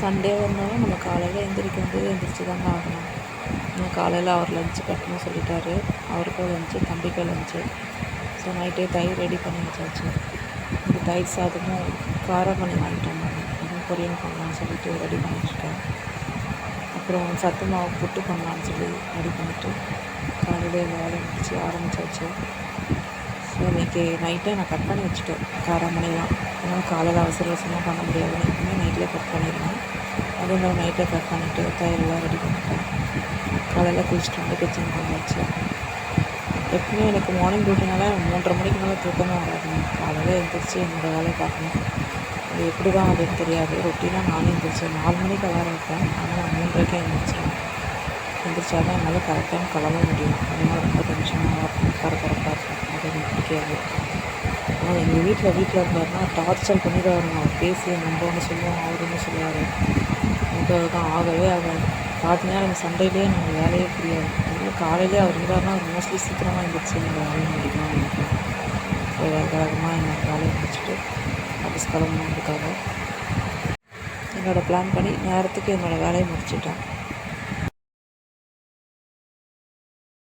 சண்டேவாக இருந்தாலும் நம்ம காலையில் எந்திரிச்சு தாங்க ஆகணும். காலையில் அவர் லஞ்சு கட்டணும் சொல்லிட்டாரு. அவருக்கும் லஞ்சு, தம்பிக்கும் லஞ்சு. ஸோ நைட்டே தயிர் ரெடி பண்ணி வச்சாச்சு. இந்த தயிர் சாதமும் காரமணி வாங்கிட்டோம். அதுவும் பொரியல் பண்ணலான்னு சொல்லிட்டு ரெடி பண்ணிட்டுருக்கேன். அப்புறம் சத்து மாவு புட்டு பண்ணலான்னு சொல்லி ரெடி பண்ணிவிட்டு காலையில் வேலை முடிச்சு ஆரம்பித்தாச்சு. ஸோ இன்றைக்கி நைட்டே நான் கட் பண்ணி வச்சுட்டேன் காரமணிலாம். ஏன்னா காலையில் அவசரமாக பண்ண முடியாது. எப்பவுமே நைட்லேயே கட் பண்ணிடுவேன். அதுவும் நான் நைட்டே கட் பண்ணிவிட்டு தயிரெல்லாம் ரெடி பண்ணிட்டேன். காலையில் குளிச்சுட்டு வந்து கிச்சன் பண்ணியாச்சு. எப்பவுமே எனக்கு மார்னிங் டியூட்டினால 3:30 மணிக்கு மேலே தூக்கமாக வராதுங்க. காலையில் எழுந்திரிச்சு என்னோடய வேலையை பார்க்கணும். அது எப்படி தான் அப்படின்னு தெரியாது. ரொட்டீனாக நானும் எழுந்திரிச்சேன் 4 மணிக்கு அலாரம் வைப்பேன். ஆனால் நான் 3:30க்கே எழுந்திரிச்சிடுவேன். எழுந்திரிச்சா தான் என்னால் கரெக்டாக கிளம்ப முடியும். அதனால் ரொம்ப டென்ஷனாக இருக்கும், பரபரப்பாக இருக்கும். அது எனக்கு பிடிக்காது. ஆனால் எங்கள் வீட்டில் இருந்தாருன்னா டார்ச்சர் பண்ணி தான் வரணும். அவர் பேசி நம்ம ஒன்று சொல்லுவோம், அவர் ஒன்று சொல்லுவார். எனக்கு அதுதான் ஆகவே ஆகாது. பார்த்தீங்கன்னா எனக்கு சண்டையிலே எனக்கு வேலையே புரியாது. அதனால் காலையிலே அவர் இருந்தாருன்னா அவர் மோஸ்ட்லி சீக்கிரமாக எழுந்திரிச்சு என்னோடய வேலையை முடிக்கணும்னு நினைப்பேன். ஸோ வேகமாக என்னோடய வேலையை முடிச்சுட்டு ஆஃபீஸ் கிளம்பணுன்றதுக்காக என்னோடய பிளான் பண்ணி நேரத்துக்கு என்னோடய வேலையை முடிச்சுட்டேன்.